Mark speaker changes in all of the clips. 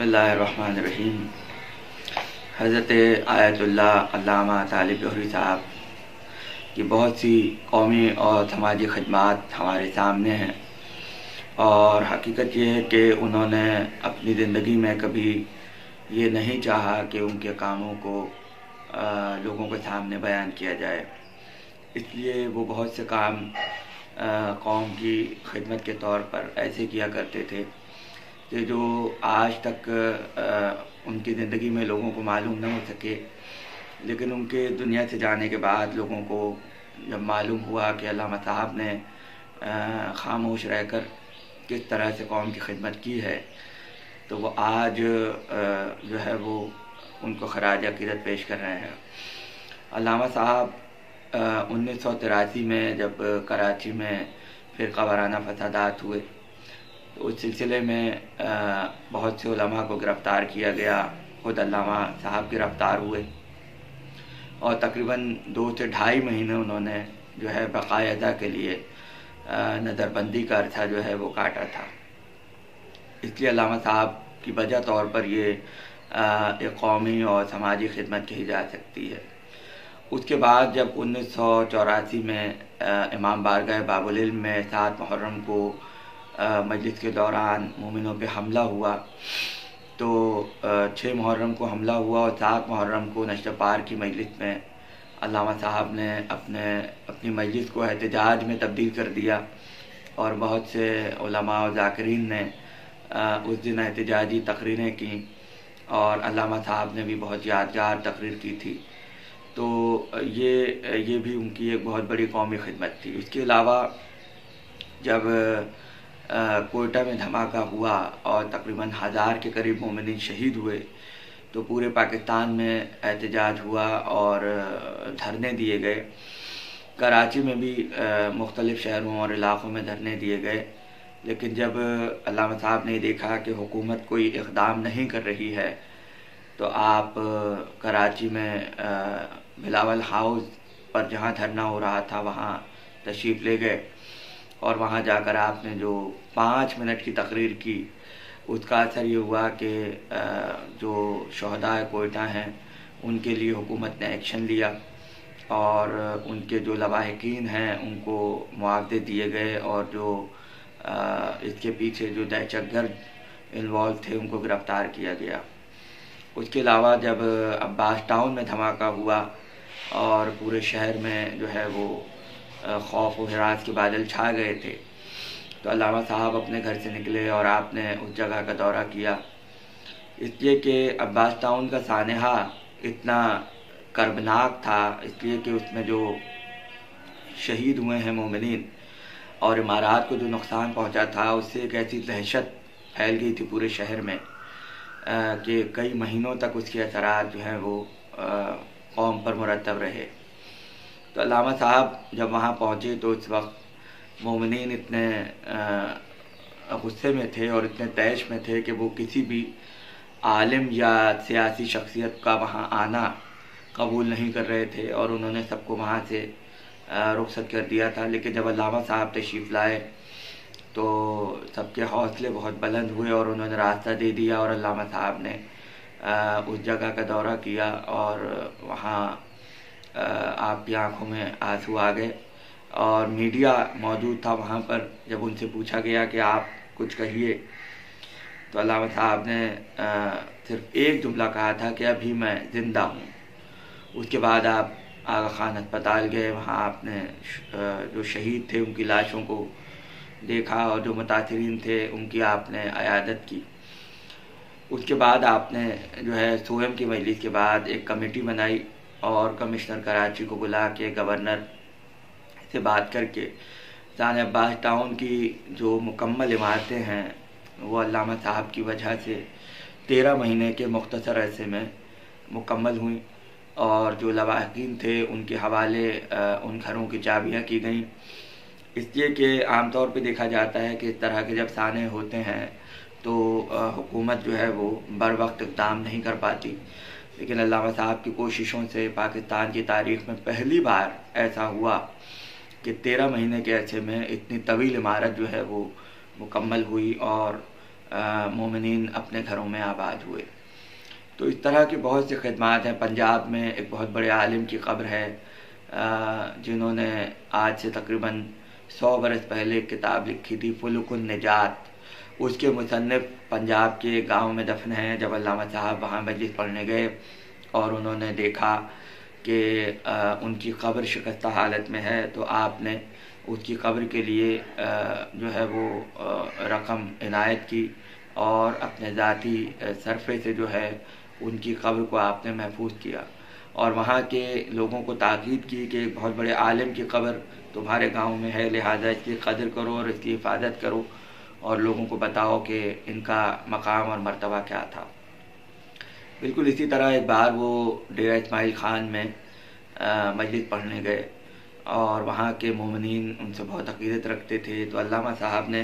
Speaker 1: बिस्मिल्लाहिर्रहमानिर्रहीम। हज़रत आयतुल्लाह अल्लामा तालिब जौहरी साहब की बहुत सी कौमी और समाजी खिदमात हमारे सामने हैं और हकीकत ये है कि उन्होंने अपनी ज़िंदगी में कभी ये नहीं चाहा कि उनके कामों को लोगों के सामने बयान किया जाए। इसलिए वो बहुत से काम कौम की खिदमत के तौर पर ऐसे किया करते थे कि जो आज तक उनकी ज़िंदगी में लोगों को मालूम न हो सके, लेकिन उनके दुनिया से जाने के बाद लोगों को जब मालूम हुआ कि अल्लामा साहब ने खामोश रहकर किस तरह से कौम की खिदमत की है, तो वो आज जो है वो उनको खराज अक़ीदत पेश कर रहे हैं। अल्लामा साहब 1983 में जब कराची में फ़िरक़ा वाराना फ़सादात हुए तो उस सिलसिले में बहुत से उलमा को गिरफ़्तार किया गया। खुद अल्लामा साहब गिरफ़्तार हुए और तकरीबन 2 से ढाई महीने उन्होंने जो है बक़ायदा के लिए नज़रबंदी का अरसा जो है वो काटा था। इसलिए अल्लामा साहब की वजह तौर पर ये एक कौमी और समाजी खिदमत कही जा सकती है। उसके बाद जब 1984 में इमाम बारगाह बाबुल इल्म में 7 मुहर्रम को मजलिस के दौरान मोमिनों पे हमला हुआ, तो 6 मुहर्रम को हमला हुआ और 7 मुहर्रम को नश्र पार की मजलिस में अल्लामा साहब ने अपनी मजलिस को एहतजाज में तब्दील कर दिया और बहुत से उलमा और ज़ाकिरीन ने उस दिन एहतजाजी तकरीरें की और अल्लामा साहब ने भी बहुत यादगार तकरीर की थी। तो ये भी उनकी एक बहुत बड़ी कौमी खिदमत थी। इसके अलावा जब कोयटा में धमाका हुआ और तकरीबन 1000 के करीब मोमिनीन शहीद हुए, तो पूरे पाकिस्तान में एहतजाज हुआ और धरने दिए गए। कराची में भी मुख्तलिफ़ शहरों और इलाक़ों में धरने दिए गए, लेकिन जब अल्लामा साहब ने देखा कि हुकूमत कोई इक़दाम नहीं कर रही है, तो आप कराची में बिलावल हाउस पर जहाँ धरना हो रहा था वहाँ तशरीफ़ ले गए और वहाँ जाकर आपने जो 5 मिनट की तकरीर की, उसका असर ये हुआ कि जो शहदाए कोयटा हैं उनके लिए हुकूमत ने एक्शन लिया और उनके जो लवाहिकीन हैं उनको मुआवज़े दिए गए और जो इसके पीछे जो दहशतगर्द इन्वॉल्व थे उनको गिरफ़्तार किया गया। उसके अलावा जब अब्बास टाउन में धमाका हुआ और पूरे शहर में जो है वो खौफ और हिरास के बादल छा गए थे, तो अल्लामा साहब अपने घर से निकले और आपने उस जगह का दौरा किया, इसलिए कि अब्बास टाउन का सानहा इतना कर्बनाक था, इसलिए कि उसमें जो शहीद हुए हैं मोमिनीन और इमारात को जो नुकसान पहुंचा था, उससे एक ऐसी दहशत फैल गई थी पूरे शहर में कि कई महीनों तक उसके असरात जो हैं वो कौम पर मुरतब रहे। तो अल्लामा साहब जब वहाँ पहुँचे तो उस वक्त मोमिनीन इतने गुस्से में थे और इतने तैश में थे कि वो किसी भी आलिम या सियासी शख्सियत का वहाँ आना कबूल नहीं कर रहे थे और उन्होंने सबको वहाँ से रुखसत कर दिया था। लेकिन जब अल्लामा साहब तशरीफ़ लाए तो सबके हौसले बहुत बुलंद हुए और उन्होंने रास्ता दे दिया और अल्लामा साहब ने उस जगह का दौरा किया और वहाँ आपकी आंखों में आंसू आ गए और मीडिया मौजूद था वहाँ पर। जब उनसे पूछा गया कि आप कुछ कहिए, तो अल्लामा साहब ने सिर्फ एक जुमला कहा था कि अभी मैं ज़िंदा हूँ। उसके बाद आप आगा खान अस्पताल गए, वहाँ आपने जो शहीद थे उनकी लाशों को देखा और जो मुतासिरीन थे उनकी आपने अयादत की। उसके बाद आपने जो है सोहम की मजलिस के बाद एक कमेटी बनाई और कमिश्नर कराची को बुला के गवर्नर से बात करके शान अब्बास टाउन की जो मुकम्मल इमारतें हैं वो अल्लामा साहब की वजह से 13 महीने के मुख्तसर अरसे में मुकम्मल हुई और जो लवाहिकीन थे उनके हवाले उन घरों की चाबियाँ की गईं। इसलिए कि आमतौर पे देखा जाता है कि इस तरह के जब साने होते हैं तो हुकूमत जो है वो बर वक्त इक़दाम नहीं कर पाती, लेकिन अल्लामा साहब की कोशिशों से पाकिस्तान की तारीख़ में पहली बार ऐसा हुआ कि 13 महीने के अरसे में इतनी तवील इमारत जो है वो मुकम्मल हुई और मोमिनीन अपने घरों में आबाद हुए। तो इस तरह की बहुत सी खिदमात हैं। पंजाब में एक बहुत बड़े आलिम की कब्र है जिन्होंने आज से तकरीबन 100 बरस पहले एक किताब लिखी थी, फुलुकुन निजात। उसके मुसन्निफ पंजाब के गांव में दफन हैं। जब अल्लामा साहब वहाँ मजलिस पढ़ने गए और उन्होंने देखा कि उनकी कब्र शिकस्ता हालत में है, तो आपने उसकी कब्र के लिए जो है वो रकम इनायत की और अपने ज़ाती सरफे से जो है उनकी कब्र को आपने महफूज किया और वहाँ के लोगों को ताकीद की कि एक बहुत बड़े आलिम की कब्र तुम्हारे गांव में है, लिहाजा इसकी कदर करो और इसकी हिफाजत करो और लोगों को बताओ कि इनका मकाम और मर्तबा क्या था। बिल्कुल इसी तरह एक बार वो डेरा इस्माइल खान में मजलिस पढ़ने गए और वहाँ के मोमिनीन उनसे बहुत अक़ीदत रखते थे। तो अल्लामा साहब ने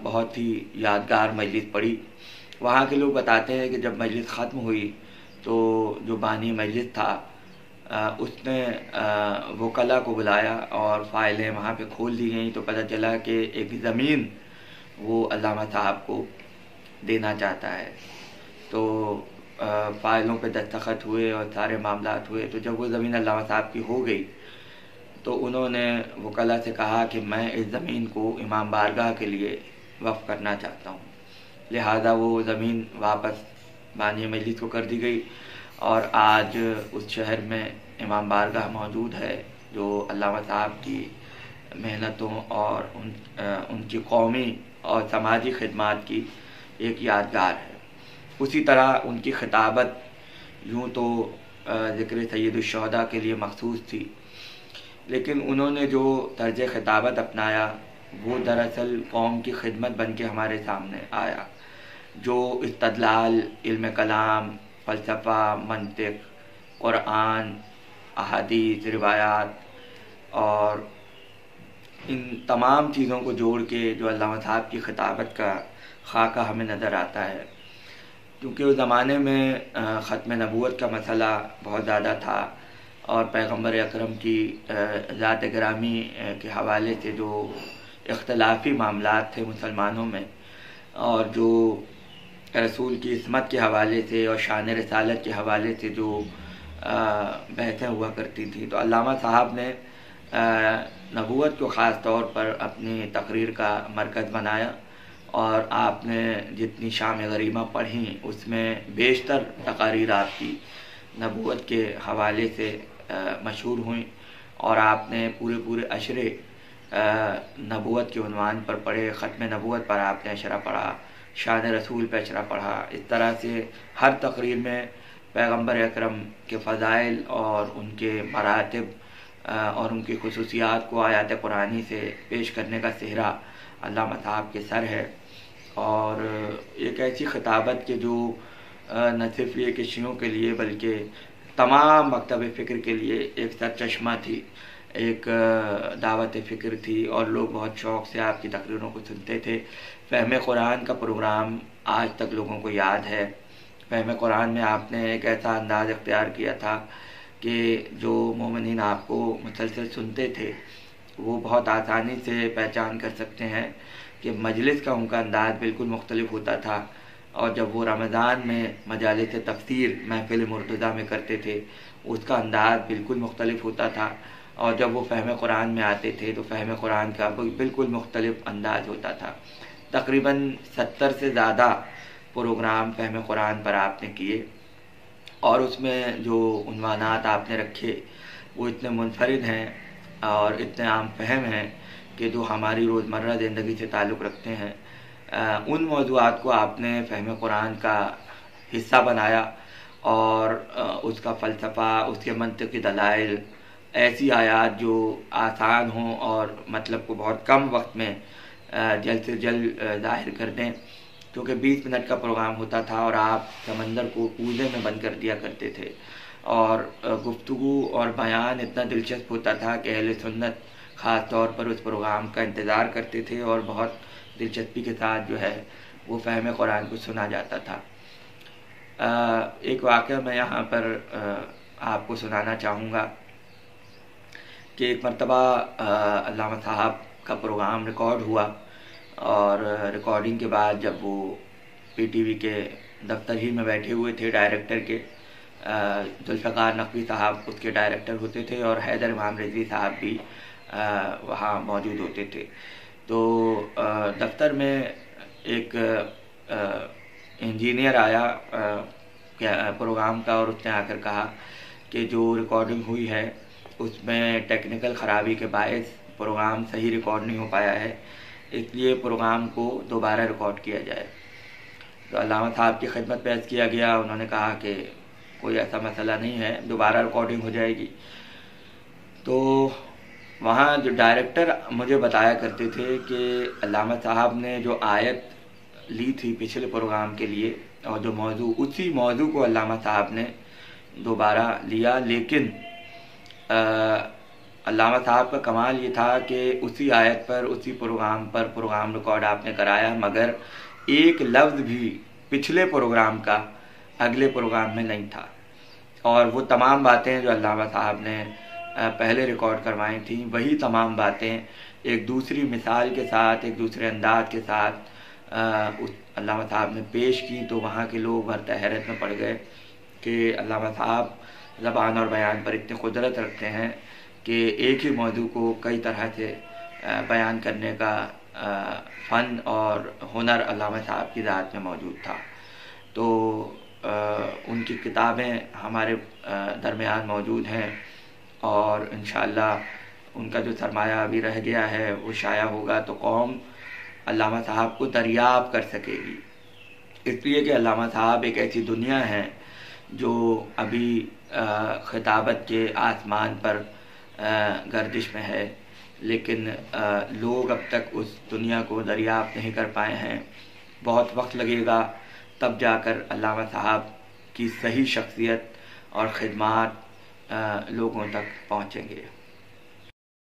Speaker 1: बहुत ही यादगार मजलिस पढ़ी। वहाँ के लोग बताते हैं कि जब मजलिस ख़त्म हुई तो जो बानी मजलिस था उसने वकला को बुलाया और फ़ाइलें वहाँ पे खोल दी गई। तो पता चला कि एक ज़मीन वो अल्लामा साहब को देना चाहता है। तो फ़ाइलों पे दस्तखत हुए और सारे मामलात हुए। तो जब वो ज़मीन अल्लामा साहब की हो गई तो उन्होंने वकला से कहा कि मैं इस ज़मीन को इमाम बारगाह के लिए वक़्फ़ करना चाहता हूँ। लिहाजा वो ज़मीन वापस बानी मजलिस को कर दी गई और आज उस शहर में इमाम बारगाह मौजूद है जो अल्लामा साहब की मेहनतों और उनकी कौमी और समाजी खिदमात की एक यादगार है। उसी तरह उनकी खिताबत यूँ तो ज़िक्र सैयदुश्शुहदा के लिए मखसूस थी, लेकिन उन्होंने जो तर्ज खिताबत अपनाया वो दरअसल कौम की खिदमत बन के हमारे सामने आया। जो इस्तदलाल, इल्म कलाम, फ़लसफ़ा, मंतिक, क़ुरआन, अहादीस, रिवायात और इन तमाम चीज़ों को जोड़ के जो अल्लामा साहब की खिताबत का खाका हमें नज़र आता है। क्योंकि उस ज़माने में ख़त्म नबूवत का मसला बहुत ज़्यादा था और पैगम्बर अकरम की ज़ात गिरामी के हवाले से जो इख्तलाफी मामलात थे मुसलमानों में और जो रसूल की इस्मत के हवाले से और शान रिसालत के हवाले से जो बहसें हुआ करती थी, तो अल्लामा साहब ने नबूवत को ख़ास तौर पर अपनी तकरीर का मरकज़ बनाया और आपने जितनी शाम गरीमा पढ़ी उसमें बेशतर तकारीर आपकी नबूवत के हवाले से मशहूर हुई और आपने पूरे अशरे नबूवत के उन्वान पर पढ़े। ख़त्म नबूवत पर आपने अशरा पढ़ा, शान रसूल पर अशरा पढ़ा। इस तरह से हर तकरीर में पैगम्बर अकरम के फ़ज़ाइल और उनके मरातिब और उनकी खुसूसियात को आयात कुरानी से पेश करने का सेहरा अल्लामा साहब के सर है। और एक ऐसी खिताबत के जो न सिर्फ ये कि शियों के लिए बल्कि तमाम मकतब फ़िक्र के लिए एक सरचश्मा थी, एक दावत फ़िक्र थी और लोग बहुत शौक़ से आपकी तकरीरों को सुनते थे। फ़हम कुरान का प्रोग्राम आज तक लोगों को याद है। फ़हम कुरान में आपने एक ऐसा अंदाज़ इख्तियार किया था कि जो मोमिनीन आपको मुसलसल सुनते थे वो बहुत आसानी से पहचान कर सकते हैं कि मजलिस का उनका अंदाज़ बिल्कुल मुख्तलिफ होता था और जब वो रमज़ान में मजालिस तफ़सीर महफ़िल मुर्तज़ा में करते थे उसका अंदाज़ बिल्कुल मुख्तलिफ होता था और जब वो फ़हम कुरान में आते थे तो फ़हम कुरान का बिल्कुल मुख्तलिफ अंदाज़ होता था। तकरीबन 70 से ज़्यादा प्रोग्राम फ़हम कुरान पर आपने किए और उसमें जो उन्वानात आपने रखे वो इतने मुनफरिद हैं और इतने आम फहम हैं कि जो हमारी रोज़मर्रा ज़िंदगी से ताल्लुक़ रखते हैं। उन मौज़ूआत को आपने फ़हम कुरान का हिस्सा बनाया और उसका फ़लसफ़ा, उसके मंतिक़ी दलाइल, ऐसी आयात जो आसान हों और मतलब को बहुत कम वक्त में जल्द से जल्द ज़ाहिर कर दें, क्योंकि 20 मिनट का प्रोग्राम होता था और आप समंदर को कूदे में बंद कर दिया करते थे और गुफ्तगू और बयान इतना दिलचस्प होता था कि अहले सुन्नत ख़ास तौर पर उस प्रोग्राम का इंतज़ार करते थे और बहुत दिलचस्पी के साथ जो है वो फ़हम कुरान को सुना जाता था। एक वाक़या मैं यहाँ पर आपको सुनाना चाहूँगा कि एक मरतबा अल्लामा साहब का प्रोग्राम रिकॉर्ड हुआ और रिकॉर्डिंग के बाद जब वो पीटीवी के दफ्तर ही में बैठे हुए थे, डायरेक्टर के जुल्फ़िकार नकवी साहब उसके डायरेक्टर होते थे और हैदर इमाम रिजवी साहब भी वहाँ मौजूद होते थे। तो दफ्तर में एक इंजीनियर आया प्रोग्राम का, और उसने आकर कहा कि जो रिकॉर्डिंग हुई है उसमें टेक्निकल ख़राबी के बायस प्रोग्राम सही रिकॉर्ड नहीं हो पाया है, इसलिए प्रोग्राम को दोबारा रिकॉर्ड किया जाए। तो अल्लामा साहब की खिदमत पेश किया गया। उन्होंने कहा कि कोई ऐसा मसला नहीं है, दोबारा रिकॉर्डिंग हो जाएगी। तो वहाँ जो डायरेक्टर मुझे बताया करते थे कि अल्लामा साहब ने जो आयत ली थी पिछले प्रोग्राम के लिए और जो मौजू, उसी मौजू को अल्लामा साहब ने दोबारा लिया, लेकिन अल्लामा साहब का कमाल ये था कि उसी आयत पर उसी प्रोग्राम पर प्रोग्राम रिकॉर्ड आपने कराया, मगर एक लफ्ज़ भी पिछले प्रोग्राम का अगले प्रोग्राम में नहीं था। और वो तमाम बातें जो अल्लामा साहब ने पहले रिकॉर्ड करवाई थी, वही तमाम बातें एक दूसरी मिसाल के साथ, एक दूसरे अंदाज के साथ उस अल्लामा साहब ने पेश की। तो वहाँ के लोग भरता हैरत में पड़ गए कि अल्लामा साहब ज़बान और बयान पर इतनी कुदरत रखते हैं कि एक ही मौजू को कई तरह से बयान करने का फ़न और हुनर अल्लामा साहब की ज़ात में मौजूद था। तो उनकी किताबें हमारे दरमियान मौजूद हैं और इंशाअल्लाह उनका जो सरमाया अभी रह गया है वो शाया होगा तो कौम अल्लामा साहब को दरियाफ़ कर सकेगी। इसलिए कि अल्लामा साहब एक ऐसी दुनिया है जो अभी खिताबत के आसमान पर गर्दिश में है, लेकिन लोग अब तक उस दुनिया को दरियाफ़्त नहीं कर पाए हैं। बहुत वक्त लगेगा, तब जाकर अल्लामा साहब की सही शख्सियत और ख़िदमत लोगों तक पहुँचेंगे।